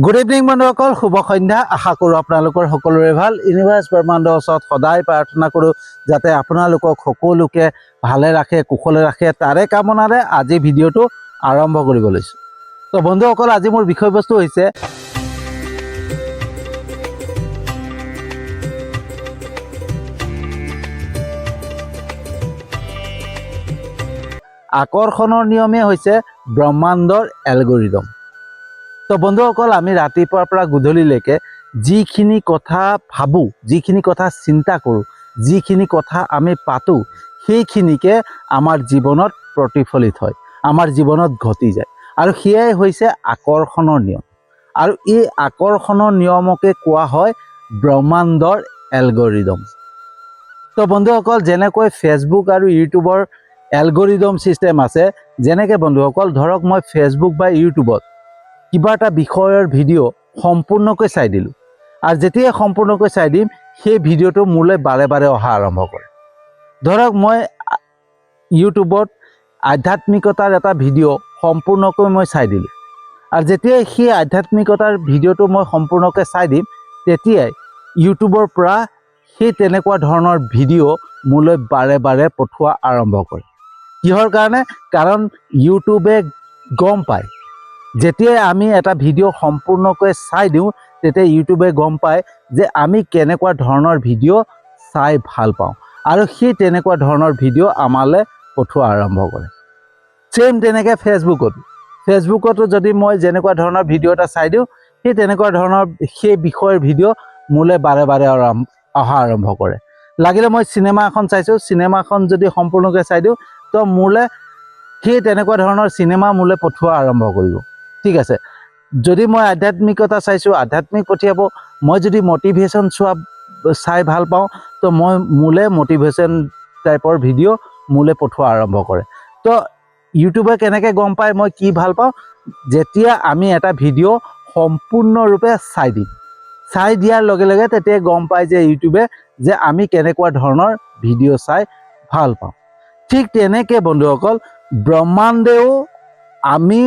Good evening বন্ধুসকল, শুভ সন্ধ্যা। আশা কৰোঁ আপোনালোকৰ সকলোৰে ভাল। ইউনিভাৰ্ছ ব্ৰহ্মাণ্ডৰ ওচৰত সদায় প্ৰাৰ্থনা কৰোঁ যাতে আপোনালোকক সকলোকে ভালে ৰাখে, কুশলে ৰাখে। তাৰে কামনাৰে আজি ভিডিঅ'টো আৰম্ভ কৰিব লৈছোঁ। তো বন্ধুসকল, আজি মোৰ বিষয়বস্তু হৈছে আকৰ্ষণৰ নিয়মে হৈছে ব্ৰহ্মাণ্ডৰ এলগৰিদম। তো বন্ধুসকল, আমি ৰাতিপুৱাৰ পৰা গধূলিলৈকে যিখিনি কথা ভাবোঁ, যিখিনি কথা চিন্তা কৰোঁ, যিখিনি কথা আমি পাতোঁ, সেইখিনিকে আমাৰ জীৱনত প্ৰতিফলিত হয়, আমাৰ জীৱনত ঘটি যায়। আৰু সেয়াই হৈছে আকৰ্ষণৰ নিয়ম। আৰু এই আকৰ্ষণৰ নিয়মকে কোৱা হয় ব্ৰহ্মাণ্ডৰ এলগৰিদম। তো বন্ধুসকল, যেনেকৈ ফেচবুক আৰু ইউটিউবৰ এলগৰিদম ছিষ্টেম আছে, যেনেকৈ বন্ধুসকল ধৰক মই ফেচবুক বা ইউটিউবত কিবা এটা বিষয়ৰ ভিডিঅ' সম্পূৰ্ণকৈ চাই দিলোঁ, আৰু যেতিয়াই সম্পূৰ্ণকৈ চাই দিম সেই ভিডিঅ'টো মোলৈ বাৰে বাৰে অহা আৰম্ভ কৰে। ধৰক মই ইউটিউবত আধ্যাত্মিকতাৰ এটা ভিডিঅ' সম্পূৰ্ণকৈ মই চাই দিলোঁ, আৰু যেতিয়াই সেই আধ্যাত্মিকতাৰ ভিডিঅ'টো মই সম্পূৰ্ণকৈ চাই দিম, তেতিয়াই ইউটিউবৰ পৰা সেই তেনেকুৱা ধৰণৰ ভিডিঅ' মোলৈ বাৰে বাৰে পঠোৱা আৰম্ভ কৰে। কিহৰ কাৰণে? কাৰণ ইউটিউবে গম পায়, যেতিয়াই আমি এটা ভিডিঅ' সম্পূৰ্ণকৈ চাই দিওঁ, তেতিয়া ইউটিউবে গম পায় যে আমি কেনেকুৱা ধৰণৰ ভিডিঅ' চাই ভাল পাওঁ, আৰু সেই তেনেকুৱা ধৰণৰ ভিডিঅ' আমালৈ পঠোৱা আৰম্ভ কৰে। ছেম তেনেকৈ ফেচবুকতো যদি মই যেনেকুৱা ধৰণৰ ভিডিঅ' এটা চাই দিওঁ, সেই তেনেকুৱা ধৰণৰ সেই বিষয়ৰ ভিডিঅ' মোলৈ বাৰে বাৰে অহা আৰম্ভ কৰে। লাগিলে মই চিনেমা এখন চাইছোঁ, চিনেমাখন যদি সম্পূৰ্ণকৈ চাই দিওঁ, তো মোলৈ সেই তেনেকুৱা ধৰণৰ চিনেমা মোলৈ পঠোৱা আৰম্ভ কৰিব। ঠিক আছে, যদি মই আধ্যাত্মিকতা চাইছোঁ, আধ্যাত্মিক পঠিয়াব। মই যদি মটিভেশ্যন চাই ভাল পাওঁ, তো মোলৈ মটিভেশ্যন টাইপৰ ভিডিঅ' মোলৈ পঠোৱা আৰম্ভ কৰে। তো ইউটিউবে কেনেকৈ গম পায় মই কি ভাল পাওঁ? যেতিয়া আমি এটা ভিডিঅ' সম্পূৰ্ণৰূপে চাই দিম, চাই দিয়াৰ লগে লগে তেতিয়াই গম পায় যে ইউটিউবে যে আমি কেনেকুৱা ধৰণৰ ভিডিঅ' চাই ভাল পাওঁ। ঠিক তেনেকৈ বন্ধুসকল, ব্ৰহ্মাণ্ডেও আমি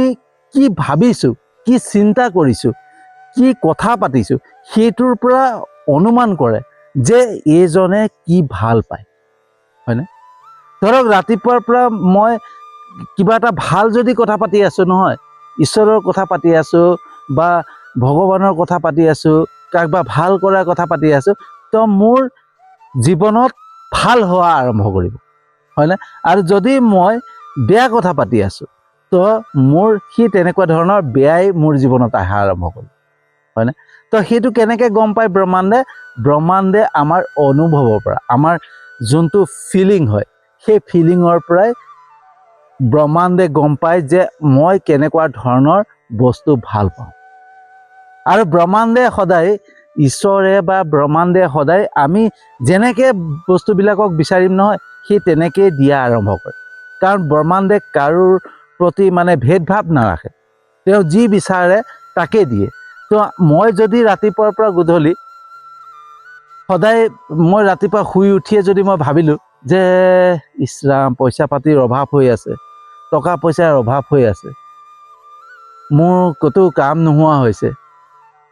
কি ভাবিছোঁ, কি চিন্তা কৰিছোঁ, কি কথা পাতিছোঁ, সেইটোৰ পৰা অনুমান কৰে যে এইজনে কি ভাল পায়, হয়নে? ধৰক ৰাতিপুৱাৰ পৰা মই কিবা এটা ভাল যদি কথা পাতি আছোঁ নহয়, ঈশ্বৰৰ কথা পাতি আছোঁ বা ভগৱানৰ কথা পাতি আছোঁ, কাৰোবাক ভাল কৰাৰ কথা পাতি আছোঁ, তো মোৰ জীৱনত ভাল হোৱা আৰম্ভ কৰিব, হয়নে? আৰু যদি মই বেয়া কথা পাতি আছোঁ, তো মোৰ সেই তেনেকুৱা ধৰণৰ বেয়াই মোৰ জীৱনত অহা আৰম্ভ কৰিব, হয়নে? তো সেইটো কেনেকৈ গম পায় ব্ৰহ্মাণ্ডে আমাৰ অনুভৱৰ পৰা, আমাৰ যোনটো ফিলিং হয়, সেই ফিলিঙৰ পৰাই ব্ৰহ্মাণ্ডে গম পায় যে মই কেনেকুৱা ধৰণৰ বস্তু ভাল পাওঁ। আৰু ব্ৰহ্মাণ্ডে সদায়, ঈশ্বৰে বা ব্ৰহ্মাণ্ডে সদায় আমি যেনেকৈ বস্তুবিলাকক বিচাৰিম নহয়, সেই তেনেকেই দিয়া আৰম্ভ কৰে। কাৰণ ব্ৰহ্মাণ্ডে কাৰোৰ প্ৰতি ভেদভাৱ নাৰাখে, তেওঁ যি বিচাৰে তাকে দিয়ে। তো মই যদি ৰাতিপুৱাৰ পৰা গধূলি সদায় মই ৰাতিপুৱা শুই উঠিয়ে যদি মই ভাবিলোঁ যে ইছৰাম পইচা পাতিৰ অভাৱ হৈ আছে, টকা পইচাৰ অভাৱ হৈ আছে, মোৰ ক'তো কাম নোহোৱা হৈছে,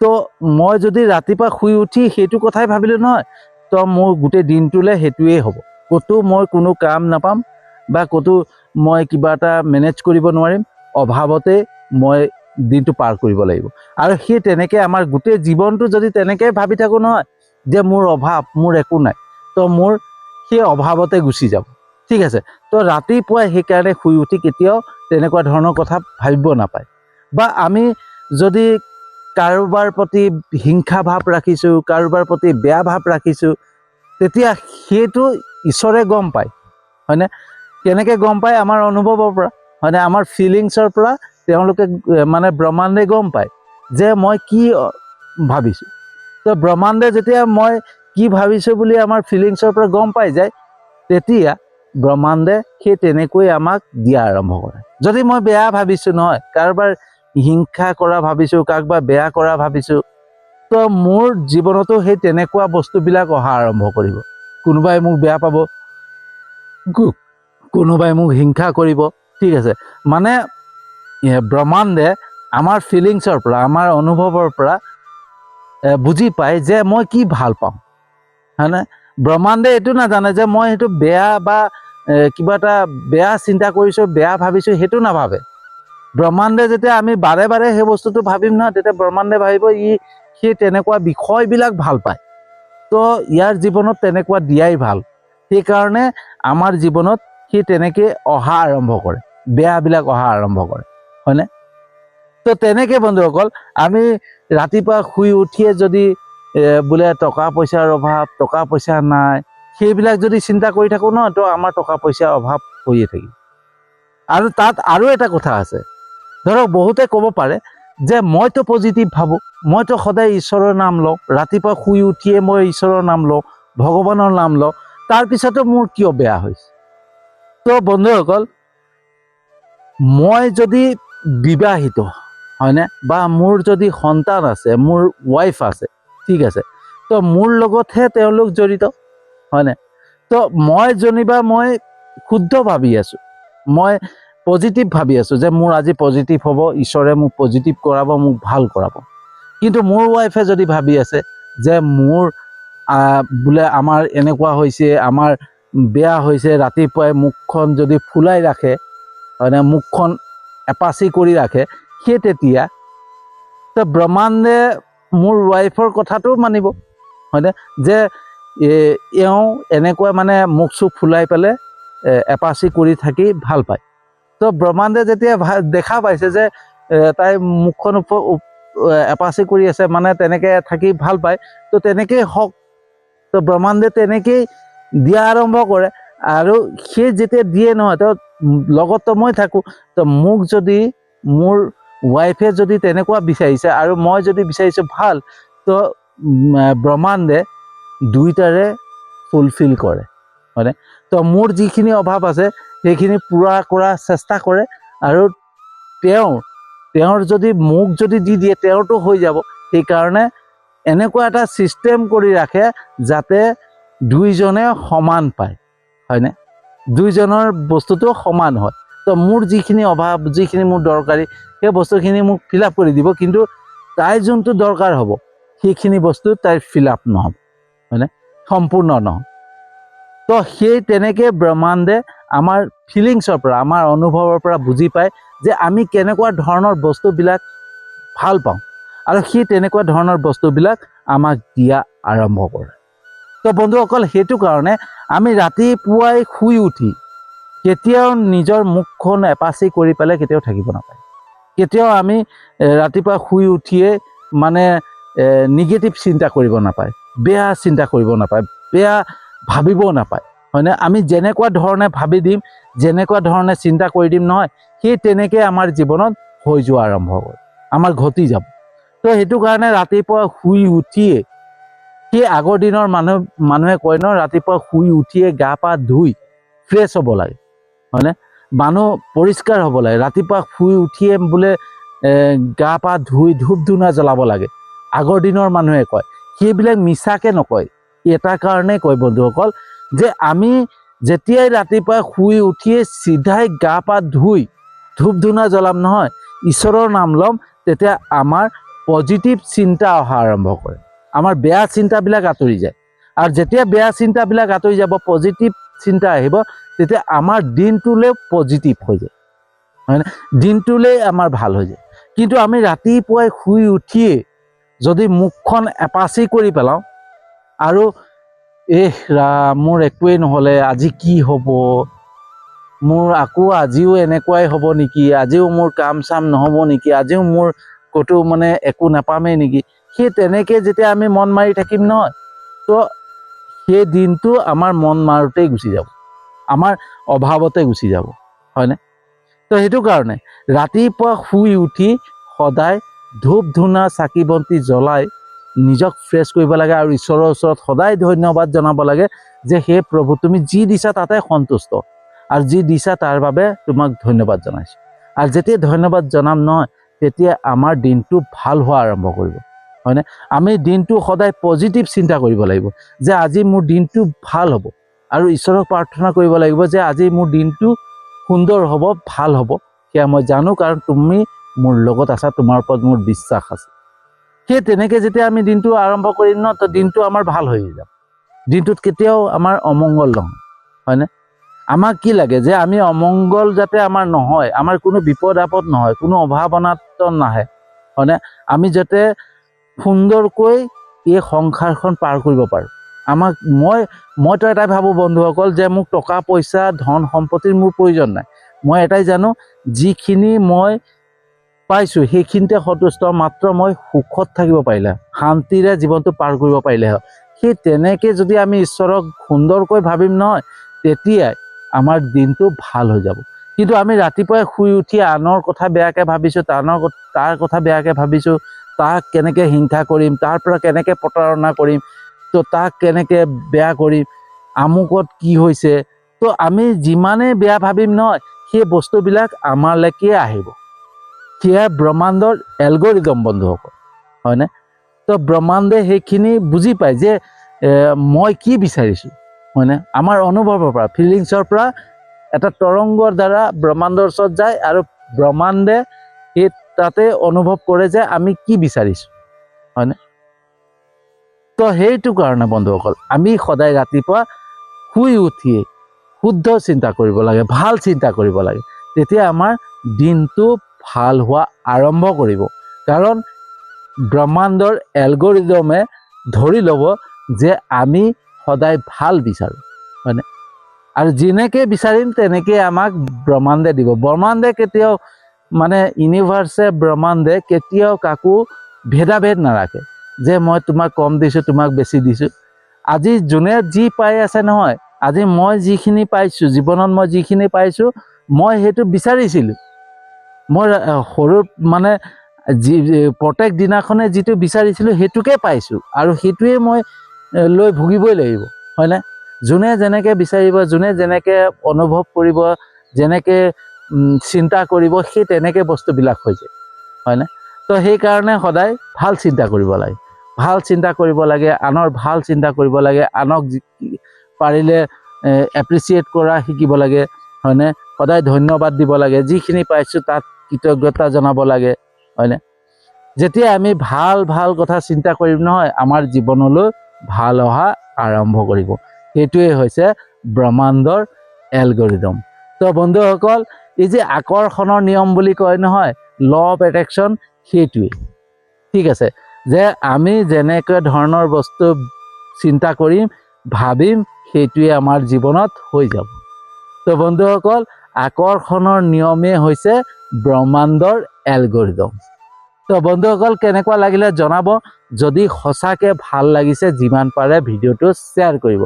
তো মই যদি ৰাতিপুৱা শুই উঠি সেইটো কথাই ভাবিলোঁ নহয়, তো মোৰ গোটেই দিনটোলৈ সেইটোৱেই হ'ব। ক'তো মই কোনো কাম নাপাম বা ক'তো মই কিবা এটা মেনেজ কৰিব নোৱাৰিম, অভাৱতে মই দিনটো পাৰ কৰিব লাগিব। আৰু সেই তেনেকৈ আমাৰ গোটেই জীৱনটো যদি তেনেকৈ ভাবি থাকোঁ নহয় যে মোৰ অভাৱ, মোৰ একো নাই, তো মোৰ সেই অভাৱতে গুচি যাব। ঠিক আছে, তো ৰাতিপুৱাই সেইকাৰণে শুই উঠি কেতিয়াও তেনেকুৱা ধৰণৰ কথা ভাবিব নাপায়। বা আমি যদি কাৰোবাৰ প্ৰতি হিংসা ভাৱ ৰাখিছোঁ, কাৰোবাৰ প্ৰতি বেয়া ভাৱ ৰাখিছোঁ, তেতিয়া সেইটো ঈশ্বৰে গম পায়, হয়নে? কেনেকৈ গম পায়? আমাৰ অনুভৱৰ পৰা, হয়নে? আমাৰ ফিলিংছৰ পৰা তেওঁলোকে ব্ৰহ্মাণ্ডে গম পায় যে মই কি ভাবিছোঁ। তো ব্ৰহ্মাণ্ডে যেতিয়া মই কি ভাবিছোঁ বুলি আমাৰ ফিলিংছৰ পৰা গম পাই যায়, তেতিয়া ব্ৰহ্মাণ্ডে সেই তেনেকৈ আমাক দিয়া আৰম্ভ কৰে। যদি মই বেয়া ভাবিছোঁ নহয়, কাৰোবাৰ হিংসা কৰা ভাবিছোঁ, কাৰোবাৰ বেয়া কৰা ভাবিছোঁ, তো মোৰ জীৱনতো সেই তেনেকুৱা বস্তুবিলাক অহা আৰম্ভ কৰিব। কোনোবাই মোক বেয়া পাব, কোনোবাই মোক হিংসা কৰিব। ঠিক আছে, ব্ৰহ্মাণ্ডে আমাৰ ফিলিংছৰ পৰা আমাৰ অনুভৱৰ পৰা বুজি পায় যে মই কি ভাল পাওঁ, হয়নে? ব্ৰহ্মাণ্ডে এইটো নাজানে যে মই সেইটো বেয়া বা কিবা এটা বেয়া চিন্তা কৰিছোঁ, বেয়া ভাবিছোঁ, সেইটো নাভাবে। ব্ৰহ্মাণ্ডে যেতিয়া আমি বাৰে বাৰে সেই বস্তুটো ভাবিম নহয়, তেতিয়া ব্ৰহ্মাণ্ডে ভাবিব সি তেনেকুৱা বিষয়বিলাক ভাল পায়, তো ইয়াৰ জীৱনত তেনেকুৱা দিয়াই ভাল। সেইকাৰণে আমাৰ জীৱনত সি তেনেকৈ অহা আৰম্ভ কৰে, বেয়াবিলাক অহা আৰম্ভ কৰে, হয়নে? তো তেনেকৈ বন্ধুসকল আমি ৰাতিপুৱা শুই উঠিয়ে যদি বোলে টকা পইচাৰ অভাৱ, টকা পইচা নাই, সেইবিলাক যদি চিন্তা কৰি থাকোঁ ন, তো আমাৰ টকা পইচাৰ অভাৱ হৈয়ে থাকিব। আৰু তাত আৰু এটা কথা আছে, ধৰক বহুতে ক'ব পাৰে যে মইতো পজিটিভ ভাবোঁ, মইতো সদায় ঈশ্বৰৰ নাম লওঁ, ৰাতিপুৱা শুই উঠিয়ে মই ঈশ্বৰৰ নাম লওঁ, ভগৱানৰ নাম লওঁ, তাৰপিছতো মোৰ কিয় বেয়া হৈছে? তো বন্ধুসকল, মই যদি বিবাহিত, হয়নে, বা মোৰ যদি সন্তান আছে, মোৰ ৱাইফ আছে, ঠিক আছে, তো মোৰ লগতহে তেওঁলোক জড়িত, হয়নে? তো মই যেনিবা মই শুদ্ধ ভাবি আছোঁ, মই পজিটিভ ভাবি আছোঁ যে মোৰ আজি পজিটিভ হ'ব, ঈশ্বৰে মোক পজিটিভ কৰাব, মোক ভাল কৰাব। কিন্তু মোৰ ৱাইফে যদি ভাবি আছে যে মোৰ বোলে আমাৰ এনেকুৱা হৈছে, আমাৰ বেয়া হৈছে, ৰাতিপুৱাই মুখখন যদি ফুলাই ৰাখে, হয়নে, মুখখন এপাচি কৰি ৰাখে, সেই তেতিয়া তো ব্ৰহ্মাণ্ডে মোৰ ৱাইফৰ কথাটো মানিব, হয়নে, যে এওঁ এনেকুৱা মানে মুখ চুখ ফুলাই পেলাই এপাচি কৰি থাকি ভাল পায়। তো ব্ৰহ্মাণ্ডে যেতিয়া দেখা পাইছে যে তাই মুখখন এপাচি কৰি আছে, মানে তেনেকৈ থাকি ভাল পায়, তো তেনেকেই হওক। তো ব্ৰহ্মাণ্ডে তেনেকেই দিয়া আৰম্ভ কৰে। আৰু সেই যেতিয়া দিয়ে নহয়, তো লগততো মই থাকোঁ, তো মোক যদি মোৰ ৱাইফে যদি তেনেকুৱা বিচাৰিছে আৰু মই যদি বিচাৰিছোঁ ভাল, তো ব্ৰহ্মাণ্ডে দুইটাৰে ফুলফিল কৰে, হয়নে? তো মোৰ যিখিনি অভাৱ আছে সেইখিনি পূৰা কৰাৰ চেষ্টা কৰে, আৰু তেওঁৰ যদি মোক যদি দি দিয়ে, তেওঁৰতো হৈ যাব। সেইকাৰণে এনেকুৱা এটা ছিষ্টেম কৰি ৰাখে যাতে দুইজনে সমান পায়, হয়নে, দুইজনৰ বস্তুটো সমান হয়। তো মোৰ যিখিনি অভাৱ, যিখিনি মোৰ দৰকাৰী, সেই বস্তুখিনি মোক ফিল আপ কৰি দিব, কিন্তু তাইৰ যোনটো দৰকাৰ হ'ব সেইখিনি বস্তু তাইৰ ফিল আপ নহ'ব, হয়নে, সম্পূৰ্ণ নহয়। তো সেই তেনেকৈ ব্ৰহ্মাণ্ডে আমাৰ ফিলিংছৰ পৰা, আমাৰ অনুভৱৰ পৰা বুজি পায় যে আমি কেনেকুৱা ধৰণৰ বস্তুবিলাক ভাল পাওঁ, আৰু সেই তেনেকুৱা ধৰণৰ বস্তুবিলাক আমাক দিয়া আৰম্ভ কৰে। তো বন্ধুসকল, সেইটো কাৰণে আমি ৰাতিপুৱাই শুই উঠি কেতিয়াও নিজৰ মুখখন এপাচি কৰি পেলাই কেতিয়াও থাকিব নাপায়। কেতিয়াও আমি ৰাতিপুৱা শুই উঠিয়ে মানে নিগেটিভ চিন্তা কৰিব নাপায়, বেয়া চিন্তা কৰিব নাপায়, বেয়া ভাবিবও নাপায়, হয়নে? আমি যেনেকুৱা ধৰণে ভাবি দিম, যেনেকুৱা ধৰণে চিন্তা কৰি দিম নহয়, সেই তেনেকৈ আমাৰ জীৱনত হৈ যোৱা আৰম্ভ হয়, আমাৰ ঘটি যাব। তো সেইটো কাৰণে ৰাতিপুৱা শুই উঠিয়ে, সেই আগৰ দিনৰ মানুহে কয় ন, ৰাতিপুৱা শুই উঠিয়ে গা পা ধুই ফ্ৰেছ হ'ব লাগে, হয়নে, মানুহ পৰিষ্কাৰ হ'ব লাগে, ৰাতিপুৱা শুই উঠিয়ে বোলে গা পা ধুই ধূপ ধূনা জ্বলাব লাগে, আগৰ দিনৰ মানুহে কয়। সেইবিলাক মিছাকৈ নকয়, এটা কাৰণেই কয় বন্ধুসকল, যে আমি যেতিয়াই ৰাতিপুৱা শুই উঠিয়ে চিধাই গা পা ধুই ধূপ ধূনা জ্বলাম নহয়, ঈশ্বৰৰ নাম ল'ম, তেতিয়া আমাৰ পজিটিভ চিন্তা অহা আৰম্ভ কৰে, আমাৰ বেয়া চিন্তাবিলাক আঁতৰি যায়। আৰু যেতিয়া বেয়া চিন্তাবিলাক আঁতৰি যাব, পজিটিভ চিন্তা আহিব, তেতিয়া আমাৰ দিনটোলৈ পজিটিভ হৈ যায়, হয়নে, দিনটোলৈ আমাৰ ভাল হৈ যায়। কিন্তু আমি ৰাতিপুৱাই শুই উঠিয়ে যদি মুখখন এপাচি কৰি পেলাওঁ, আৰু মোৰ একোৱেই নহ'লে, আজি কি হ'ব, মোৰ আকৌ আজিও এনেকুৱাই হ'ব নেকি, আজিও মোৰ কাম চাম নহ'ব নেকি, আজিও মোৰ ক'তো মানে একো নাপামেই নেকি, সেই তেনেকৈ যেতিয়া আমি মন মাৰি থাকিম নহয়, তো সেই দিনটো আমাৰ মন মাৰোঁতেই গুচি যাব, আমাৰ অভাৱতে গুচি যাব, হয়নে? তো সেইটো কাৰণে ৰাতিপুৱা শুই উঠি সদায় ধূপ ধূনা চাকি বন্তি জ্বলাই নিজক ফ্ৰেছ কৰিব লাগে, আৰু ঈশ্বৰৰ ওচৰত সদায় ধন্যবাদ জনাব লাগে যে হে প্ৰভু, তুমি যি দিছা তাতে সন্তুষ্ট, আৰু যি দিছা তাৰ বাবে তোমাক ধন্যবাদ জনাইছোঁ। আৰু যেতিয়া ধন্যবাদ জনাম নহয়, তেতিয়া আমাৰ দিনটো ভাল হোৱা আৰম্ভ কৰিব, হয়নে? আমি দিনটো সদায় পজিটিভ চিন্তা কৰিব লাগিব যে আজি মোৰ দিনটো ভাল হ'ব, আৰু ঈশ্বৰক প্ৰাৰ্থনা কৰিব লাগিব যে আজি মোৰ দিনটো সুন্দৰ হ'ব, ভাল হ'ব, সেয়া মই জানো, কাৰণ তুমি মোৰ লগত আছা, তোমাৰ ওপৰত মোৰ বিশ্বাস আছে। সেই তেনেকৈ যেতিয়া আমি দিনটো আৰম্ভ কৰিম ন, তো দিনটো আমাৰ ভাল হৈ যাব। দিনটোত কেতিয়াও আমাৰ অমংগল নহয়, হয়নে? আমাক কি লাগে যে আমি অমংগল যাতে আমাৰ নহয়, আমাৰ কোনো বিপদ আপদ নহয়, কোনো অভাৱ অনাটন নাহে, হয়নে? আমি যাতে সুন্দৰকৈ এই সংসাৰখন পাৰ কৰিব পাৰোঁ। আমাক মইতো এটাই ভাবোঁ বন্ধুসকল, যে মোক টকা পইচা ধন সম্পত্তিৰ মোৰ প্ৰয়োজন নাই। মই এটাই জানো, যিখিনি মই পাইছোঁ সেইখিনিতে সন্তুষ্ট, মাত্ৰ মই সুখত থাকিব পাৰিলে, শান্তিৰে জীৱনটো পাৰ কৰিব পাৰিলে হয়। সেই তেনেকৈ যদি আমি ঈশ্বৰক সুন্দৰকৈ ভাবিম নহয়, তেতিয়াই আমাৰ দিনটো ভাল হৈ যাব। কিন্তু আমি ৰাতিপুৱাই শুই উঠি আনৰ কথা বেয়াকৈ ভাবিছোঁ, তাৰ কথা বেয়াকৈ ভাবিছোঁ, তাক কেনেকৈ হিংসা কৰিম, তাৰ পৰা কেনেকৈ প্ৰতাৰণা কৰিম, তো তাক কেনেকৈ বেয়া কৰিম, আমুকত কি হৈছে, তো আমি যিমানেই বেয়া ভাবিম নহয়, সেই বস্তুবিলাক আমালৈকে আহিব। সেয়া ব্ৰহ্মাণ্ডৰ এলগৰিদম বন্ধুসকল, হয়নে? তো ব্ৰহ্মাণ্ডে সেইখিনি বুজি পায় যে মই কি বিচাৰিছোঁ, হয়নে? আমাৰ অনুভৱৰ পৰা, ফিলিংছৰ পৰা এটা তৰংগৰ দ্বাৰা ব্ৰহ্মাণ্ডৰ ওচৰত যায়, আৰু ব্ৰহ্মাণ্ডে সেই তাতে অনুভৱ কৰে যে আমি কি বিচাৰিছোঁ, হয়নে? তো সেইটো কাৰণে বন্ধুসকল, আমি সদায় ৰাতিপুৱা শুই উঠিয়ে শুদ্ধ চিন্তা কৰিব লাগে, ভাল চিন্তা কৰিব লাগে। তেতিয়া আমাৰ দিনটো ভাল হোৱা আৰম্ভ কৰিব। কাৰণ ব্ৰহ্মাণ্ডৰ এলগৰিদমে ধৰি ল'ব যে আমি সদায় ভাল বিচাৰোঁ, হয়নে? আৰু যেনেকৈ বিচাৰিম তেনেকৈ আমাক ব্ৰহ্মাণ্ডে দিব। ব্ৰহ্মাণ্ডে কেতিয়াও ইউনিভাৰ্ছে, ব্ৰহ্মাণ্ডে কেতিয়াও কাকো ভেদাভেদ নাৰাখে যে মই তোমাক কম দিছোঁ, তোমাক বেছি দিছোঁ। আজি যোনে যি পাই আছে নহয়, আজি মই যিখিনি পাইছোঁ জীৱনত, মই যিখিনি পাইছোঁ, মই সেইটো বিচাৰিছিলোঁ। মই সৰু প্ৰত্যেক দিনাখনে যিটো বিচাৰিছিলোঁ সেইটোকে পাইছোঁ, আৰু সেইটোৱে মই লৈ ভুগিবই লাগিব, হয়নে? যোনে যেনেকৈ বিচাৰিব, যোনে যেনেকৈ অনুভৱ কৰিব, যেনেকৈ চিন্তা কৰিব, সেই তেনেকৈ বস্তুবিলাক হৈ যায়, হয়নে? তো সেইকাৰণে সদায় ভাল চিন্তা কৰিব লাগে, ভাল চিন্তা কৰিব লাগে, আনৰ ভাল চিন্তা কৰিব লাগে, আনক পাৰিলে এপ্ৰিচিয়েট কৰা শিকিব লাগে, হয়নে? সদায় ধন্যবাদ দিব লাগে, যিখিনি পাইছোঁ তাত কৃতজ্ঞতা জনাব লাগে, হয়নে? যেতিয়া আমি ভাল ভাল কথা চিন্তা কৰিম নহয়, আমাৰ জীৱনলৈ ভাল অহা আৰম্ভ কৰিব। সেইটোৱে হৈছে ব্ৰহ্মাণ্ডৰ এলগৰিদম। তো বন্ধুসকল, এই যে আকৰ্ষণৰ নিয়ম বুলি কয় নহয়, ল অফ এট্ৰেকশ্যন, সেইটোৱে, ঠিক আছে? যে আমি যেনেকৈ ধৰণৰ বস্তু চিন্তা কৰিম, ভাবিম, সেইটোৱে আমাৰ জীৱনত হৈ যাব। তো বন্ধুসকল, আকৰ্ষণৰ নিয়মেই হৈছে ব্ৰহ্মাণ্ডৰ এলগৰিদম। তো বন্ধুসকল, কেনেকুৱা লাগিলে জনাব। যদি সঁচাকৈ ভাল লাগিছে, যিমান পাৰে ভিডিঅ'টো শ্বেয়াৰ কৰিব।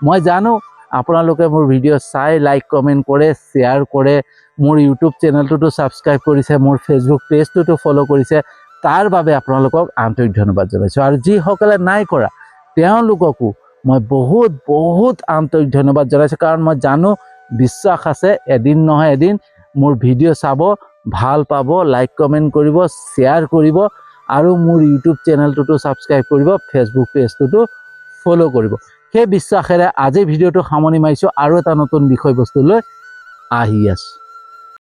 মই জানো আপোনালোকে মোৰ ভিডিঅ' চাই লাইক কমেণ্ট কৰে, শ্বেয়াৰ কৰে, মোৰ ইউটিউব চেনেলটোতো ছাবস্ক্ৰাইব কৰিছে, মোৰ ফেচবুক পেজটোতো ফ'ল' কৰিছে। তাৰ বাবে আপোনালোকক আন্তৰিক ধন্যবাদ জনাইছোঁ। আৰু যিসকলে নাই কৰা, তেওঁলোককো মই বহুত বহুত আন্তৰিক ধন্যবাদ জনাইছোঁ। কাৰণ মই জানো, বিশ্বাস আছে, এদিন নহয় এদিন মোৰ ভিডিঅ' চাব, ভাল পাব, লাইক কমেণ্ট কৰিব, শ্বেয়াৰ কৰিব, আৰু মোৰ ইউটিউব চেনেলটোতো ছাবস্ক্ৰাইব কৰিব, ফেচবুক পেজটোতো ফ'ল' কৰিব। সেই বিশ্বাসেৰে আজি ভিডিঅ'টো সামৰণি মাৰিছোঁ, আৰু এটা নতুন বিষয়বস্তু লৈ আহি আছোঁ।